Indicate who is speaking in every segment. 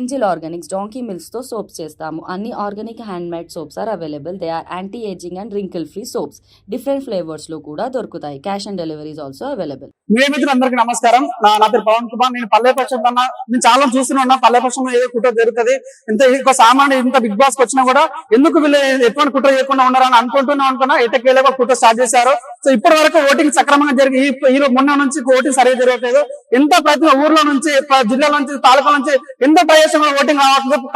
Speaker 1: Angel organics donkey milks తో soaps చేస్తాము. అన్ని organic hand made soaps are available. They are anti ageing and wrinkle free soaps. Different flavours లో కూడా దొరుకుతాయి. Cash on delivery is also available.
Speaker 2: అందరికీ నమస్కారం. నా పేరు పవన్ కుమార్. నేను పల్లెపక్షం కన్నా నేను చాలా చూస్తున్నా పల్లెపక్షంలో ఏ కుట్ర జరుగుతుంది. ఇంత సామాన్య ఇంత బిగ్ బాస్ వచ్చినా కూడా ఎందుకు వీళ్ళు ఎటువంటి కుట్ర చేయకుండా ఉన్నారని అనుకున్నా ఎటకేలేక కుట్ర స్టార్ట్ చేశారు. సో ఇప్పటి వరకు ఓటింగ్ సక్రమంగా జరిగి ఈ మొన్న నుంచి ఓటింగ్ సరిగ్గా జరగట్లేదు. ఎంత ప్రతి ఊర్లో నుంచి జిల్లాల నుంచి తాలూకా నుంచి ఎంత ప్రదేశంలో ఓటింగ్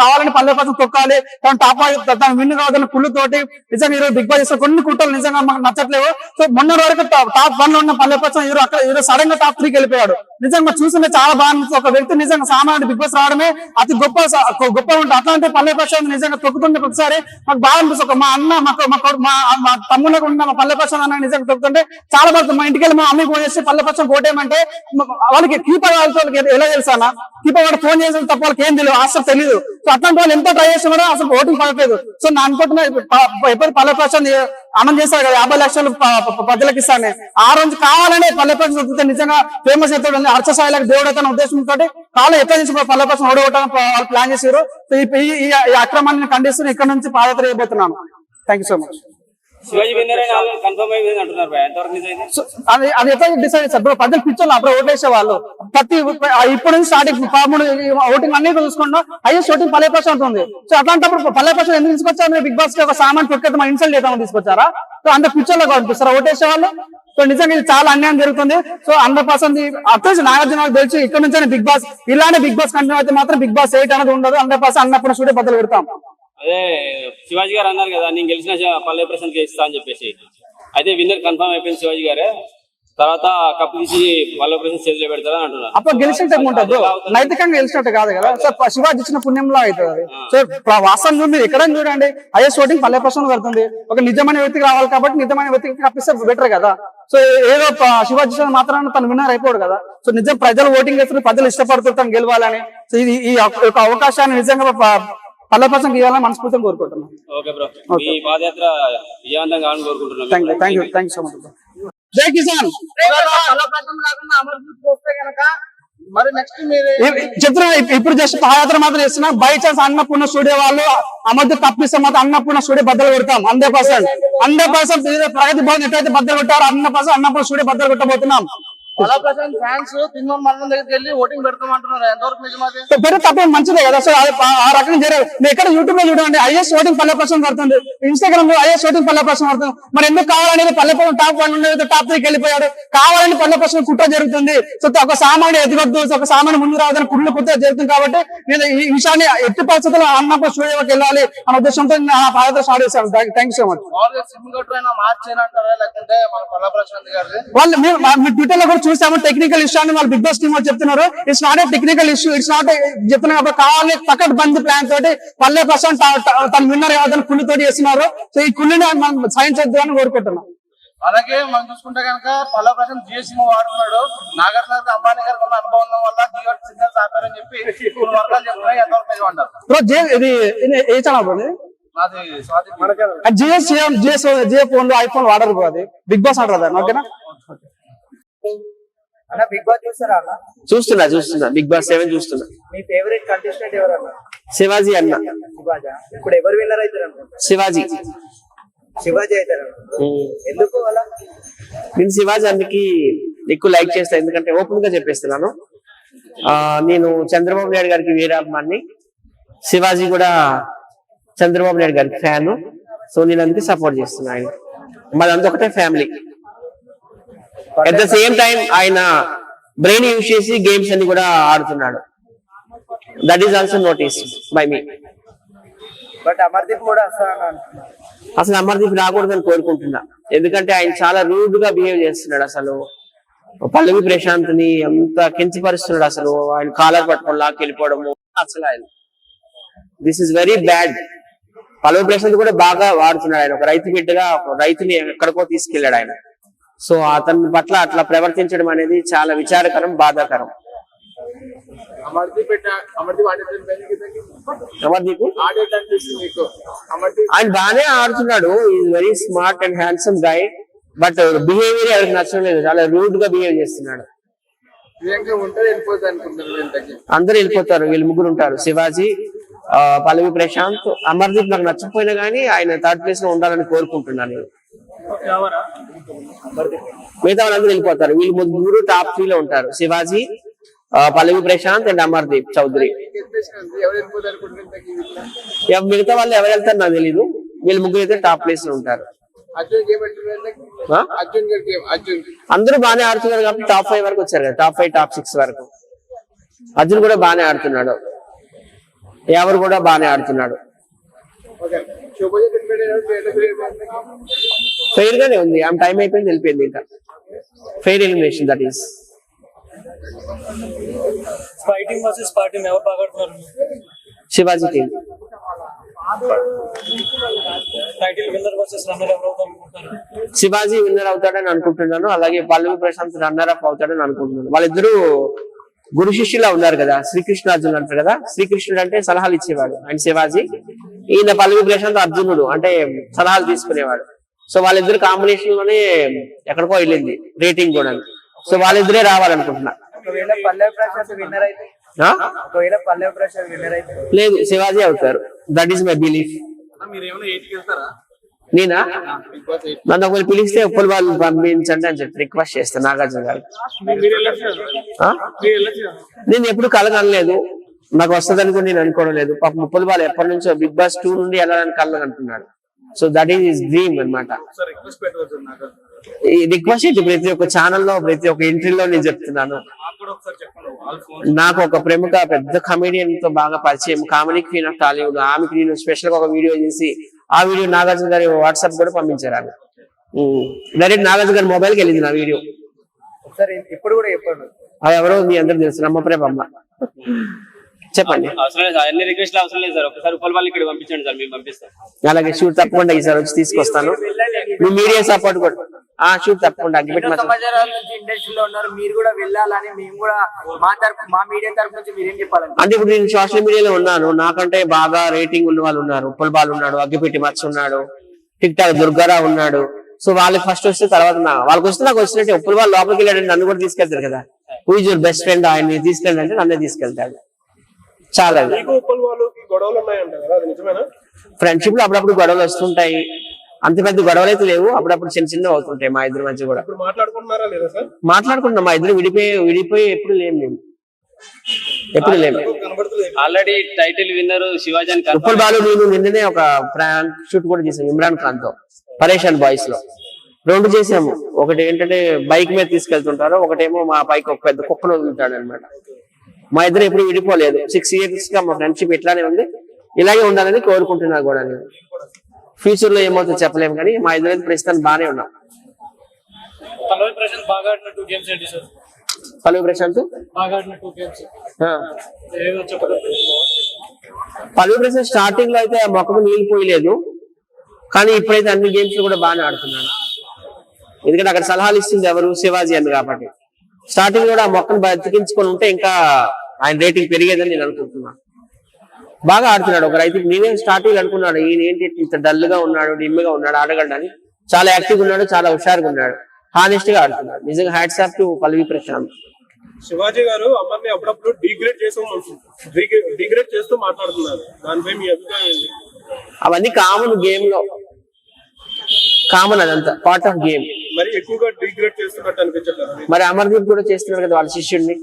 Speaker 2: కావాలని పల్లెపక్షం తొక్కాలి, తన విన్ను కావాలని కుళ్ళుతోటి నిజంగా ఈరోజు బిగ్ బాస్ కొన్ని కుట్రలు నిజంగా మాకు నచ్చట్లేవు. సో మొన్న వరకు టాప్ 1 లో ఉన్న పల్లెపక్షం ఈరోజు సడన్ గా టాప్ 3 కి వెళ్ళిపోయాడు. నిజంగా చూస్తుంటే చాలా బాగా ఒక వ్యక్తి నిజంగా సామాన్య బిగ్ బాస్ రావడమే అతి గొప్ప ఉంటుంది. అట్లాంటి పల్లెపక్షం నిజంగా తొక్కుతుంటే ఒకసారి మాకు బాగా అనిపిస్తుంది. మా అన్న మా తమ్ముళ్ళకు ఉన్న మా పల్లెపక్షం అన్న నిజంగా తొక్కుతుంటే చాలా బాగా. మా ఇంటికి వెళ్ళి మా అమ్మ ఫోన్ చేసి పల్లెపక్షం కోటేయమంటే వాళ్ళకి కీపర్ వాళ్ళకి ఎలా తెలుసా అన్న, కీపర్ వాడు ఫోన్ చేసిన తప్ప వాళ్ళకి ఏం తెలియదు, అసలు తెలియదు. సో అట్లాంటి వాళ్ళు ఎంతో ట్రై చేసి కూడా అసలు ఓటింగ్ పడట్లేదు. సో నా అనుకుంటున్నా ఎప్పుడు పల్లెపక్షం అమలు చేశారు కదా 50 లక్షలు ప్రజలకు ఇస్తానే, ఆ రోజు కావాలనే పల్లెపక్షం నిజంగా ఫేమస్ అవుతాడు. అర్చసాయిలకు దేవుడు తన ఉద్దేశంతో కాలం ఎక్కడ నుంచి పల్లెపక్షం ఓడగొట్టాలని వాళ్ళు ప్లాన్ చేశారు. సో ఈ అక్రమాన్ని ఖండిస్తూ ఇక్కడ నుంచి పాదయాత్ర చేయబోతున్నాను. Thank you so much. అది ఎట్లా డిసైడ్ చేస్తారు? ప్రజలు పిచ్చోళ్ళు అప్పుడు ఓటేసే వాళ్ళు ఇప్పుడు నుంచి స్టార్టింగ్ 13 ఓటింగ్ అన్ని చూసుకుంటాం. హైయెస్ట్ ఓటింగ్ పల్లెపక్షం ఉంటుంది. సో అట్లాంటప్పుడు పల్లెపక్షం ఎందుకు తీసుకొచ్చారు? బిగ్ బాస్ కి ఒక సామాన్ తొక్కేది మన ఇన్సల్ట్ చేద్దామని తీసుకొచ్చారా? సో అంత పిచ్చోళ్ళగా అనిపిస్తారా ఓటేసే వాళ్ళు? సో నిజంగా ఇది చాలా అన్యాయం జరుగుతుంది. సో 100% అత్యంత నాగార్జున తెలిసి ఇక్కడ నుంచి బిగ్ బాస్ ఇలానే బిగ్ బాస్ కంటిన్యూ అయితే మాత్రం బిగ్ బాస్ 8 అనేది ఉండదు. 100% అన్నప్పుడు స్టూడియో బదులు పెడతాం.
Speaker 3: అదే శివాజీ గారు అన్నారు కదా, నేను గెలిచిన పల్లెపక్షం కి ఇస్తా అని చెప్పేసి. అయితే విన్నర్ కన్ఫర్మ్ అయిపోయింది శివాజీ గారే. తర్వాత కప్పు తీసి పల్లెపక్షం చేతిలో పెడతారని అంటున్నారు.
Speaker 2: అప్పుడు గెలిచినట్టు ఉంటుంది, నైతికంగా గెలిచినట్టు కాదు కదా. సో శివాజీ ఇచ్చిన పుణ్యంలో అవుతుంది. సో వాస్తవం చూడండి, ఎక్కడ చూడండి హైయెస్ట్ ఓటింగ్ పల్లెపక్షంలో పెడుతుంది. ఒక నిజమైన వ్యక్తికి రావాలి కాబట్టి నిజమైన వ్యక్తికి కప్పిస్తే బెటర్ కదా. సో ఏదో శివాజీ మాత్రాన్ని తను విన్నర్ అయిపోడు కదా. సో నిజం ప్రజలు ఓటింగ్ చేస్తారు, ప్రజలు ఇష్టపడుతారు తను గెలవాలని. సో ఈ అవకాశాన్ని నిజంగా పల్లెపక్షం ఇవ్వాలని మనస్ఫూర్తిగా కోరుకుంటున్నాను. జై కిసాన్. చెప్తున్నా ఇప్పుడు జస్ట్ పాదయాత్ర మాత్రం చేస్తున్నా. బై ఛాన్స్ అన్నపూర్ణ స్టూడియో వాళ్ళు అమర్దీప్ తప్పిస్తే మాత్రం అన్నపూర్ణ స్టూడియో బద్దలు కొడతాం. 100% ప్రగతి భవన్ ఎట్లయితే బద్దలు కొట్టారో 100% అన్నపూర్ణ స్టూడియో బద్దలు కొట్టబోతున్నాం.
Speaker 4: ఫ్యాన్స్ తిన్నోన్ మరణం దగ్గరికి వెళ్ళి ఓటింగ్ పెడతామంటున్నారు. ఎంతవరకు నిజమది?
Speaker 2: పెడితే తప్ప మంచిదే కదా. సో ఆ రకంగా జరగదు. మీరు ఎక్కడ యూట్యూబ్ లో చూడండి హైయెస్ట్ ఓటింగ్ పల్లెపక్షం పడుతుంది, ఇన్స్టాగ్రామ్ లో హైయెస్ట్ ఓటింగ్ పల్లెపక్షం పడుతుంది. మరి ఎందుకు కావాలనేది పల్లెపక్షం టాప్ 1 ఉండేది టాప్ 3కి వెళ్ళిపోయాడు. కావాలని పల్లెపక్షం కుట్ర జరుగుతుంది. సో ఒక సామాన్య ఎదుగొద్దు, ఒక సామాన్య ముందు రావద్దని కుళ్ళు కుట్ర జరుగుతుంది. కాబట్టి నేను ఈ విషయాన్ని ఎట్టి పరిస్థితుల్లో అన్నప్పుడు స్టూడియోకి వెళ్ళాలి అనే ఉద్దేశంతో నా పాదయాత్ర స్టార్ట్ చేశాను. Thank you so much. వాళ్ళు మీ ట్విట్టర్ లో కూడా చూసాము టెక్నికల్ ఇష్యూ అని వాళ్ళు బిగ్ బాస్ టీమ్ వాళ్ళు చెప్తున్నారు. It's not a technical issue, it's not చెప్తున్నారు కావాలి పక్కన బంద్ ప్లాన్ తోటి పల్లెపక్షం తన విన్నర్ కావద్దని కుళ్ళుతోటి చేస్తున్నారు. సో ఈ కుళ్ళుని మనం సాధించద్దు అని కోరుకుంటున్నాం.
Speaker 4: అలాగే మనం చూసుకుంటే కనుక పల్లెపక్షం జిఎస్ఎం వాడుతున్నాడు. నాగార్జున అంబానీ గారికి ఉన్న అనుభవం వల్ల జియో సిగ్నల్స్ ఆపారని చెప్పి కొన్ని వర్గాలు చెప్తున్నాయి. ఎంతవరకు నిజం అంటారు?
Speaker 2: ఇది ఏ ఛానల్ జియో ఫోన్ ఐఫోన్ వాడరు. అది బిగ్ బాస్ అంటారు. ఓకేనా?
Speaker 4: బిగ్ బాస్ చూస్తారా?
Speaker 5: చూస్తున్నా బిగ్ బాస్ 7 చూస్తున్నా.
Speaker 4: మీ ఫేవరెట్ కంటెస్టెంట్ ఎవరన్నా?
Speaker 5: శివాజీ అన్న.
Speaker 4: ఇప్పుడు ఎవరు విన్నర్ అవుతారు?
Speaker 5: శివాజీ
Speaker 4: అవుతారు. ఎందుకు అలా?
Speaker 5: నేను శివాజీ అందుకి ఎక్కువ లైక్ చేస్తా. ఎందుకంటే ఓపెన్ గా చెప్పేస్తున్నాను, నేను చంద్రబాబు నాయుడు గారికి వీరాభిమాన్ని, శివాజీ కూడా చంద్రబాబు నాయుడు గారికి ఫ్యాన్. సో నేను అందుకే సపోర్ట్ చేస్తున్నా. ఆయన మాదంతా ఒకటే family. At the same time ఆయన బ్రెయిన్ యూజ్ చేసి గేమ్స్ అన్ని కూడా ఆడుతున్నాడు. That is also notice by me.
Speaker 4: But Amardeep కూడా
Speaker 5: అసలు అమర్దీప్ రాకూడదని కోరుకుంటున్నా. ఎందుకంటే ఆయన చాలా రూడ్ గా బిహేవ్ చేస్తున్నాడు. అసలు పల్లవి ప్రశాంత్ ని అంత కించపరుస్తున్నాడు. అసలు ఆయన కాలర్ పట్టుకొని లాక్కెళ్ళిపోవడము అసలు ఆయన దిస్ ఇస్ వెరీ బ్యాడ్. పల్లవి ప్రశాంత్ కూడా బాగా వాడుతున్నాడు. ఆయన ఒక రైతు బిడ్డగా ఒక రైతుని ఎక్కడికో తీసుకెళ్లాడు ఆయన. సో అతని పట్ల అట్లా ప్రవర్తించడం అనేది చాలా విచారకరం, బాధాకరం. ఆయన బాగానే ఆడుతున్నాడు. Is very smart and handsome guy. But behaviour ఎవరికి నచ్చడం లేదు. చాలా రూడ్ గా బిహేవ్ చేస్తున్నాడు.
Speaker 4: ప్రియాంక ఉంటే వెళ్ళిపోతుంది అనుకుంటున్నారు ఇంతకి.
Speaker 5: అందరూ వెళ్ళిపోతారు, వీళ్ళు ముగ్గురు ఉంటారు, శివాజీ, పల్లవి ప్రశాంత్, అమర్దీప్ నాకు నచ్చకపోయినా కానీ ఆయన థర్డ్ ప్లేస్ లో ఉండాలని కోరుకుంటున్నాను నేను. మిగతా వాళ్ళందరూ వెళ్ళిపోతారు, వీళ్ళు ముగ్గురు టాప్ 3 లో ఉంటారు, శివాజీ, పల్లవి ప్రశాంత్ అండ్ అమర్దీప్ చౌదరి.
Speaker 4: ఎవరు వెళ్ళిపోతారు అనుకుంటున్నారు ఇంతకి వీళ్ళు?
Speaker 5: మిగతా వాళ్ళు ఎవరు వెళ్తారు నాకు తెలీదు, వీళ్ళు ముగ్గురు అయితే టాప్ ప్లేస్ లో ఉంటారు.
Speaker 4: అర్జున్ గేమ్ అంటున్నారు.
Speaker 5: ఆ?
Speaker 4: అర్జున్ గారి గేమ్ అర్జున్
Speaker 5: అందరూ బాగానే ఆడుతున్నారు కాబట్టి టాప్ 5 వరకు వచ్చారు కదా, టాప్ 5 టాప్ 6 వరకు. అర్జున్ కూడా బాగానే ఆడుతున్నాడు, ఎవరు కూడా బాగానే ఆడుతున్నాడు.
Speaker 4: ఓకే. శోభజ
Speaker 5: ఫెయిర్ గానే ఉంది, ఆమె టైం అయిపోయింది వెళ్ళిపోయింది, ఇంకా fair elimination that is.
Speaker 6: Fighting versus party ఎవరు బాగా ఆడుతున్నారు?
Speaker 5: Shivaji team.
Speaker 6: Title winner versus runner ఎవరు అవుతారు అనుకుంటారు?
Speaker 5: శివాజీ విన్నర్ అవుతాడని అనుకుంటున్నాను, అలాగే పల్లవి ప్రశాంత్ రన్నర్ అప్ అవుతాడని అనుకుంటున్నాను. వాళ్ళిద్దరూ గురు శిష్యులా ఉన్నారు కదా, శ్రీకృష్ణార్జునుడు అంటారు కదా, శ్రీకృష్ణుడు అంటే సలహాలు ఇచ్చేవాడు అండ్ శివాజీ, ఈయన పల్లవి ప్రశాంత్ అర్జునుడు అంటే సలహాలు తీసుకునేవాడు. సో వాళ్ళిద్దరు కాంబినేషన్ లోనే ఎక్కడికో వెళ్ళింది రేటింగ్ కూడా. సో వాళ్ళిద్దరే రావాలనుకుంటున్నా.
Speaker 4: ఒకవేళ పల్లవి ప్రశాంత్ విన్నర్ అయితే
Speaker 5: ఆ?
Speaker 4: ఒకవేళ పల్లవి ప్రశాంత్ విన్నర్ అయితే
Speaker 5: లేదు, శివాజీ అవుతారు, దట్ ఈస్ మై బిలీఫ్.
Speaker 4: మీరు ఏమైనా 8కి వెళ్తారా?
Speaker 5: నేనా?
Speaker 4: బిగ్ బాస్ 8
Speaker 5: నన్ను ఒకరు పిలిస్తే ఒప్పులు వాళ్ళు పంపించండి అని చెప్పి రిక్వెస్ట్ చేస్తాను నాగార్జున గారు. నేను ఎప్పుడు కలగనలేదు, నాకు వస్తుందని కూడా నేను అనుకోవడం లేదు. పాప ముప్పలు వాళ్ళు ఎప్పటి నుంచో బిగ్ బాస్ 2 నుండి వెళ్ళాలని కళ్ళని అంటున్నాడు. సో దట్ ఈస్ డ్రీమ్ అనమాట. ఈ రిక్వెస్ట్ ఏంటి, ప్రతి ఒక్క ఛానల్లో ప్రతి ఒక్క ఎంట్రీలో నేను చెప్తున్నాను. నాకు ఒక ప్రముఖ పెద్ద కమెడియన్ తో బాగా పరిచయం, కామెడీ క్వీన్ ఆఫ్ టాలీవుడ్, ఆమెకి నేను స్పెషల్ గా ఒక వీడియో చేసి ఆ వీడియో నాగార్జున గారి వాట్సాప్ కూడా పంపించారు. ఆమె డైరెక్ట్ నాగార్జున గారి మొబైల్ కి వెళ్ళింది నా వీడియో.
Speaker 4: సరే ఇప్పుడు కూడా చెప్పండి.
Speaker 5: అది ఎవరో మీ అందరికి తెలుసు, నమ్మప్రేమమ్మ. చెప్పండి.
Speaker 3: అవసరం లేదు సార్, అన్ని రిక్వెస్ట్లు అవసరం లేదు సార్, ఒకసారి ఉప్పల్ ఇక్కడ పంపించండి సార్, మేము పంపిస్తాం.
Speaker 5: అలాగే షూట్ తప్పకుండా ఈసారి వచ్చి తీసుకొస్తాను, మీ మీడియా సపోర్ట్ కూడా. షూట్ తప్పకుండా అగ్గిపెట్టి
Speaker 4: సమాచారాల నుంచి ఇండస్ట్రీలో ఉన్నారు, మీరు కూడా వెళ్ళాలని మేము కూడా మా మీడియా తరఫు నుంచి మీరేం చెప్పాలంటే?
Speaker 5: అంటే ఇప్పుడు నేను సోషల్ మీడియాలో ఉన్నాను, నాకంటే బాగా రేటింగ్ ఉన్న వాళ్ళు ఉన్నారు. ఉప్పల్ బాల్ ఉన్నాడు, అగ్గిపెట్టి మచ్చ ఉన్నాడు, టిక్ టాక్ దుర్గారావు ఉన్నాడు. సో వాళ్ళకి ఫస్ట్ వస్తే తర్వాత వాళ్ళకి వస్తే నాకు వచ్చినట్టే. ఉప్పల్ బాల్ లోపలికి వెళ్ళాడంటే నన్ను కూడా తీసుకెళ్తారు కదా, who is your best friend, ఆయన్ని తీసుకెళ్ళండి అంటే నన్నే తీసుకెళ్తాడు. చాలా ఫ్రెండ్షిప్ లో అప్పుడప్పుడు గొడవలు వస్తుంటాయి, అంత పెద్ద గొడవలు అయితే లేవు, అప్పుడప్పుడు చిన్న చిన్న అవుతుంటాయి మా ఇద్దరి మధ్య కూడా. మాట్లాడుకుంటున్నాం, మా ఇద్దరు విడిపోయి ఎప్పుడు లేము, మేము ఎప్పుడు లేము.
Speaker 3: ఆల్రెడీ టైటిల్ విన్నర్ శివాజీ అని
Speaker 5: ఉప్పల్ బాలు నేను నిన్ననే ఒక ప్రాంక్ షూట్ కూడా చేసాం ఇమ్రాన్ ఖాన్ తో, పరేషాన్ బాయ్స్ లో 2 చేసాము. ఒకటి ఏంటంటే బైక్ మీద తీసుకెళ్తుంటారు, ఒకటేమో మా పైకి ఒక పెద్ద కుక్కను వదులుతాడు అనమాట. మా ఇద్దరు ఎప్పుడు విడిపోలేదు, 6 years గా మా ఫ్రెండ్షిప్ ఇట్లానే ఉంది, ఇలాగే ఉండాలని కోరుకుంటున్నా కూడా. నేను ఫ్యూచర్ లో ఏమవుతుందో చెప్పలేము, కానీ మా ఇద్దరు ప్రస్తుతానికి బాగానే ఉన్నాం.
Speaker 6: పల్లవి ప్రశాంత్ బాగా ఆడిన 2 గేమ్స్ ఏంటి సార్?
Speaker 5: పల్లవి ప్రశాంత్
Speaker 6: బాగా ఆడిన 2 గేమ్స్ ఏదో చెప్పగలరు?
Speaker 5: పల్లవి ప్రశాంత్ స్టార్టింగ్ లో అయితే మొక్కకు నీళ్ళు పోయలేదు, కానీ ఇప్పుడైతే అన్ని గేమ్స్ లో కూడా బాగానే ఆడుతున్నాడు. ఎందుకంటే అక్కడ సలహాలు ఇస్తుంది ఎవరు, శివాజీ అని కాబట్టి. స్టార్టింగ్ కూడా ఆ మొక్కను బతికించుకొని ఉంటే ఇంకా ఆయన రేటింగ్ పెరిగేదని నేను అనుకుంటున్నాను. బాగా ఆడుతున్నాడు. ఒక రైతు నేనే స్టార్టింగ్ అనుకున్నాడు, ఈయన ఏంటి ఇంత డల్ గా ఉన్నాడు, డిమ్గా ఉన్నాడు, ఆడగలని. చాలా యాక్టివ్ ఉన్నాడు, చాలా హుషారుగా ఉన్నాడు, హానెస్ట్ గా ఆడుతున్నాడు. నిజంగా hats off to Pallavi Prashanth.
Speaker 7: Shivaji గారు అమ్మని అప్పుడప్పుడు డిగ్రేడ్ చేస్తూ మాట్లాడుతున్నారు, దానిపై మీ అభిప్రాయం ఏంటి?
Speaker 5: అవన్నీ కామన్, గేమ్ లో కామన్, అదంతా పార్ట్ ఆఫ్ గేమ్.
Speaker 7: మరి ఎక్కువగా డిగ్రేడ్ చేస్తున్నట్టు అనిపించట్లేదు?
Speaker 5: మరి అమర్దీప్ కూడా చేస్తున్నాడు కదా వాళ్ళ శిష్యుడిని.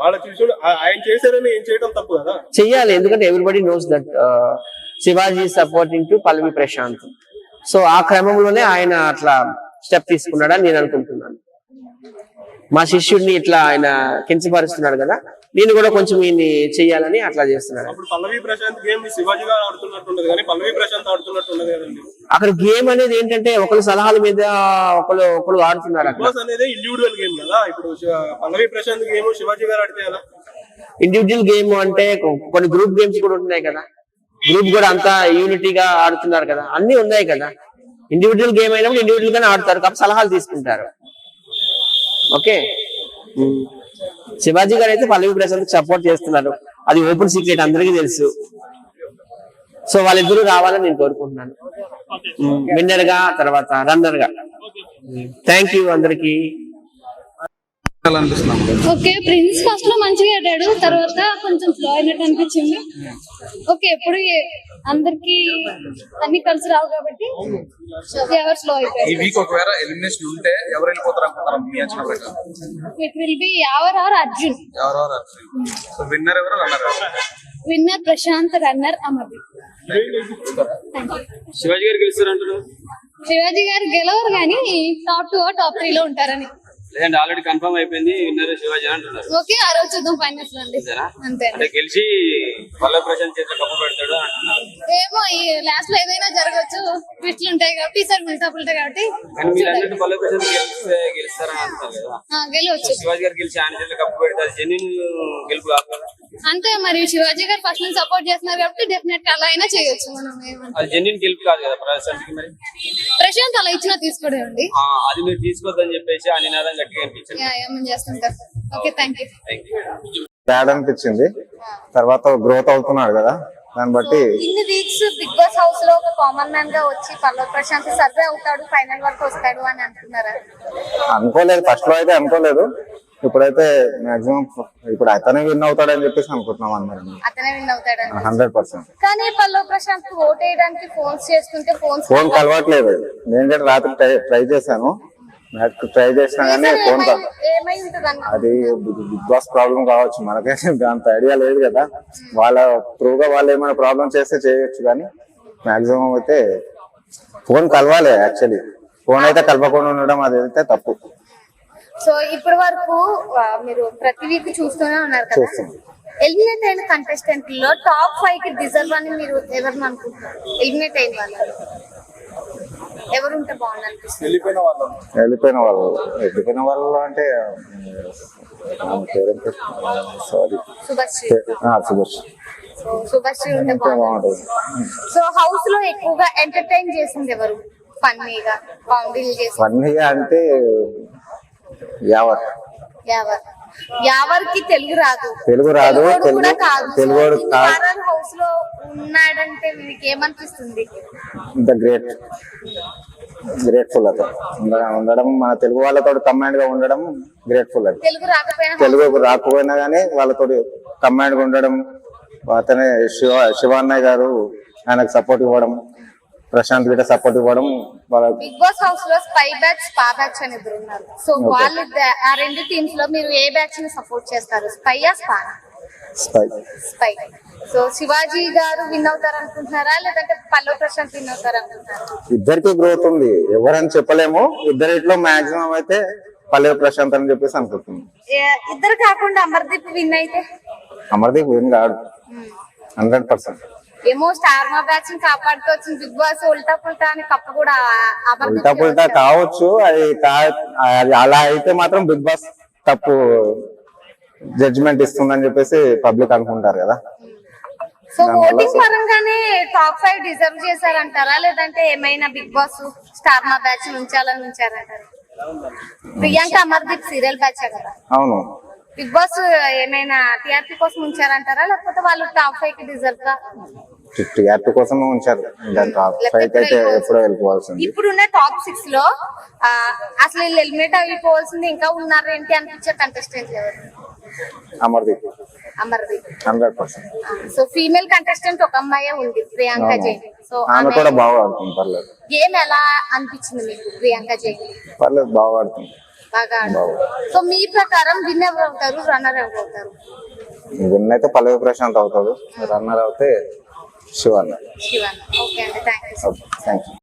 Speaker 7: వాళ్ళ శిష్యుడు ఆయన చేశారని ఏం చేయడం తప్పు కదా?
Speaker 5: చెయ్యాలి, ఎందుకంటే everybody knows that Shivaji supporting to Pallavi Prashanth. So ఆ క్రమంలోనే ఆయన అట్లా స్టెప్ తీసుకున్నాడని నేను అనుకుంటున్నాను. మా శిష్యుడిని ఇట్లా ఆయన కించపరుస్తున్నాడు కదా, నేను కూడా కొంచెం ఈయన్ని చెయ్యాలని అట్లా చేస్తున్నాడు.
Speaker 7: అప్పుడు పల్లవి ప్రశాంత్ గేమ్ శివాజీ గారు ఆడుతున్నట్టుండదు, కానీ పల్లవి ప్రశాంత్ ఆడుతున్నట్టుండదు కదండి.
Speaker 5: అక్కడ గేమ్ అనేది ఏంటంటే ఒకరి సలహాల మీద ఒకరు ఆడుతున్నారు.
Speaker 7: అక్కడ అనేది ఇండివిజువల్ గేమ్ కదా. ఇప్పుడు పల్లవి ప్రశాంత్ గేమ్ శివాజీ గారు ఆడితే ఎలా?
Speaker 5: ఇండివిజువల్ గేమ్ అంటే కొన్ని గ్రూప్ గేమ్స్ కూడా ఉన్నాయి కదా, గ్రూప్ కూడా అంతా యూనిటీగా ఆడుతున్నారు కదా, అన్ని ఉన్నాయి కదా. ఇండివిజువల్ గేమ్ అయినప్పుడు ఇండివిజువల్ గానే ఆడతారు కాబట్టి సలహాలు తీసుకుంటారు. ఓకే, శివాజీ గారు అయితే పల్లవి ప్రశాంత్ సపోర్ట్ చేస్తున్నారు, అది ఓపెన్ సీక్రెట్, అందరికీ తెలుసు. సో వాళ్ళిద్దరూ రావాలని నేను కోరుకుంటున్నాను, విన్నర్ గా తర్వాత రన్నర్ గా. థ్యాంక్ యూ అందరికి.
Speaker 8: ఓకే, ప్రిన్స్ ఫస్ట్ లో మంచిగా ఆడాడు, తర్వాత కొంచెం స్లో అయినట్టు అనిపించింది. ఓకే, ఎప్పుడు అందరికి అన్ని కలిసి రావు కాబట్టి ఎవరు స్లో అయిపోయారు.
Speaker 9: ఈ వీక్ ఒకవేళ ఎలిమినేషన్ ఉంటే ఎవరు వెళ్ళిపోతారు అనుకుంటారు మీ అంచనా ప్రకారం?
Speaker 8: It will be Yawar or Arjun.
Speaker 9: ఎవరెవరు సో విన్నర్ ఎవరు రన్నర్ ఎవరు?
Speaker 8: Winner Prashanth, runner Amardeep.
Speaker 3: శివాజీ గారు గెలుస్తారంటున్నారు.
Speaker 8: శివాజీ గారు గెలవరు కానీ టాప్ 2 టాప్ 3 లో ఉంటారని.
Speaker 3: లేదంటే ఆల్రెడీ కన్ఫర్మ్ అయిపోయింది విన్నర్ శివాజీ అంటున్నారు.
Speaker 8: ఓకే, ఆ రోజు చూద్దాం ఫైనల్స్ అండి. అంతే,
Speaker 3: అంటే గెలిచి పల్లవి ప్రశాంత్ చేతిలో కప్పు పెడతాడు అంటున్నారు.
Speaker 8: ఏమో ఈ లాస్ట్ లో ఏదైనా జరగచ్చు, ట్విస్ట్లు ఉంటాయి కాబట్టి ఈసారి ఉల్టా పుల్టా కాబట్టి.
Speaker 3: కానీ మీరు అన్నట్టు పల్లవి ప్రశాంత్ గెలుస్తారని అంటున్నారు కదా.
Speaker 8: గెలవచ్చు.
Speaker 3: శివాజీ గారు గెలిచి ఆయన చేతిలో కప్పు పెడతారు, జెన్యున్ గెలుపు కాదు కదా.
Speaker 8: అంతే, మరి శివాజీ గారు ఫస్ట్ నుంచి సపోర్ట్ చేస్తున్నారు కాబట్టి డెఫినెట్ అలా అయినా చేయొచ్చు. మనం
Speaker 3: అది జెన్యున్ గెలుపు కాదు కదా ప్రశాంత్ కి. మరి
Speaker 8: ప్రశాంత్ అలా ఇచ్చినా తీసుకోడండి.
Speaker 3: అది మీరు తీసుకోవద్దని చెప్పేసి ఆ నినాదం గట్టిగా అనిపించింది.
Speaker 8: ఏమని చేస్తుంటారు. Okay, thank you.
Speaker 10: బ్యాడ్ అనిపించింది. తర్వాత గ్రోత్ అవుతున్నాడు కదా, దాన్ని బట్టి
Speaker 11: ఇన్ని వీక్స్ బిగ్ బాస్ హౌస్ లో ఒక కామన్ మ్యాన్ గా వచ్చి పల్లవి ప్రశాంత్ సర్వే అవుతాడు, ఫైనల్ వరకు వస్తాడు అని అంటున్నారా?
Speaker 10: అనుకోలేదు, ఫస్ట్ లో అయితే అనుకోలేదు. ఇప్పుడైతే మాక్సిమం ఇప్పుడు అతనే విన్ అవుతాడని చెప్పేసి అనుకుంటున్నాం అందరం.
Speaker 11: అతనే విన్ అవుతాడని
Speaker 10: 100%.
Speaker 11: కానీ పల్లవి ప్రశాంత్ ఓట్ వేయడానికి ఫోన్స్ చేస్తుంటే
Speaker 10: ఫోన్ కలవట్లేదు. నేను కూడా రాత్రి ట్రై చేశాను, ట్రై చేసినా కానీ ఫోన్
Speaker 11: ఏమై ఉంటుంది?
Speaker 10: అది బిగ్ బాస్ ప్రాబ్లం కావచ్చు, మనకైతే అంత ఐడియా లేదు కదా. వాళ్ళ త్రూగా వాళ్ళు ఏమైనా ప్రాబ్లం చేస్తే చేయొచ్చు, కానీ మాక్సిమం అయితే ఫోన్ కలవాలి. యాక్చువల్లీ ఫోన్ అయితే కలపకుండా ఉండడం అదైతే తప్పు.
Speaker 11: సో ఇప్పటి వరకు మీరు ప్రతి వీక్ చూస్తూనే ఉన్నారు కదా, ఎలిమినేట్ అయిన కంటెస్టెంట్ లో టాప్ 5 కి డిజర్వ్ అని మీరు ఎవరిని అనుకుంటున్నారు? ఎలిమినేట్ అయిన వాళ్ళు ఎవరు ఉంటే బాగుంది అనిపిస్తుంది?
Speaker 10: వెళ్ళిపోయిన వాళ్ళు అంటే సారీ
Speaker 11: శుభశ్రీ ఉంటే బాగుంటుంది. సో హౌస్ లో ఎక్కువగా ఎంటర్టైన్ చేసింది ఎవరు? ఫన్నీగా కామెడీలు చేసి
Speaker 10: ఫన్నీగా అంటే
Speaker 11: యావర్కి తెలుగు రాదు
Speaker 10: తెలుగు
Speaker 11: హౌస్ లో ఉన్నాడంటే మీకు ఏమనిపిస్తుంది?
Speaker 10: ఇంత గ్రేట్ఫుల్ అతను ఉండడం, మన తెలుగు వాళ్ళతో కంబైండ్ గా ఉండడం గ్రేట్ఫుల్. అది తెలుగు రాకపోయినా గానీ వాళ్ళతో కంబైండ్ గా ఉండడం, అతనే శివాన్నయ్య గారు ఆయనకు సపోర్ట్ ఇవ్వడం, ప్రశాంత్ గిட்ட సపోర్ట్ ఇవ్వడం.
Speaker 11: బిగ్ బాస్ హౌస్ లో స్పై బ్యాచ్, స్పా బ్యాచ్ అని ఇద్దరు ఉన్నారు. సో వాళ్ళు ఆ రెండు టీమ్స్ లో మీరు ఏ బ్యాచ్ ని సపోర్ట్ చేస్తారు? స్పైయా, స్పా? స్పై. సో శివాజీ గారు విన్ అవుతారు అనుకుంటున్నారా, లేదంటే పల్లవి ప్రశాంత్ విన్ అవుతారు అనుకుంటున్నారా?
Speaker 10: ఇద్దరికి గ్రోత్ ఉంది, ఎవరని చెప్పలేము. ఇద్దరిట్లో మాక్సిమం అయితే పల్లవి ప్రశాంత్ అని చెప్పేసి అనుకుంటున్నాం.
Speaker 11: ఇద్దరు కాకుండా అమర్దీప్ విన్ అయితే?
Speaker 10: అమర్దీప్ విన్ కాడు 100%.
Speaker 11: ఏమో స్టార్ మా బ్యాచ్ ని కాపాడుకోవచ్చు. బిగ్ బాస్ ఉల్టా పుల్టా అని కప్పు కూడా
Speaker 10: ఉల్టా పుల్టా కావచ్చు, అది అలా అయితే మాత్రం బిగ్ బాస్ తప్పు జడ్జిమెంట్ ఇస్తుందని చెప్పేసి పబ్లిక్ అనుకుంటారు కదా.
Speaker 11: సో ఓటింగ్ పరంగానే టాప్ 5 డిజర్వ్ చేశారంటారా, లేదంటే ఏమైనా బిగ్ బాస్ స్టార్ మా బ్యాచ్ ఉంచాలని ఉంచారంటారా? ప్రియాంక అమర్దీప్ సీరియల్ బ్యాచ్ కదా.
Speaker 10: అవును.
Speaker 11: బిగ్ బాస్ ఏమైనా టీఆర్పీ కోసం ఉంచారంటారా, లేకపోతే వాళ్ళు టాప్ 5 కి డిజర్వ్ గా?
Speaker 10: టీఆర్పీ కోసం ఉంచారు, టాప్ 5 అయితే ఎప్పుడో వెళ్ళిపోవాల్సింది.
Speaker 11: ఇప్పుడున్న టాప్ 6 లో అసలు వీళ్ళు ఎలిమినేట్ అయిపోవాల్సింది ఇంకా ఉన్నారు ఏంటి అనిపించే కంటెస్టెంట్ ఎవరు?
Speaker 10: అమర్దీప్ 100%.
Speaker 11: సో ఫీమేల్ కంటెస్టెంట్ ఒక అమ్మాయే ఉంది, ప్రియాంక జైన్. సో
Speaker 10: ఆమె కూడా బాగా ఆడుతుంది, పర్లేదు.
Speaker 11: గేమ్ ఎలా అనిపించింది మీకు ప్రియాంక జైన్?
Speaker 10: పర్లేదు, బాగా ఆడుతుంది,
Speaker 11: బాగా. సో మీ ప్రకారం విన్ ఎవరు అవుతారు, రన్నర్ ఎవరు అవుతారు?
Speaker 10: విన్ అయితే పల్లవి ప్రశాంత్ అవుతాడు, రన్నర్ అయితే శివాన్న.
Speaker 11: ఓకే అండి, థ్యాంక్ యూ.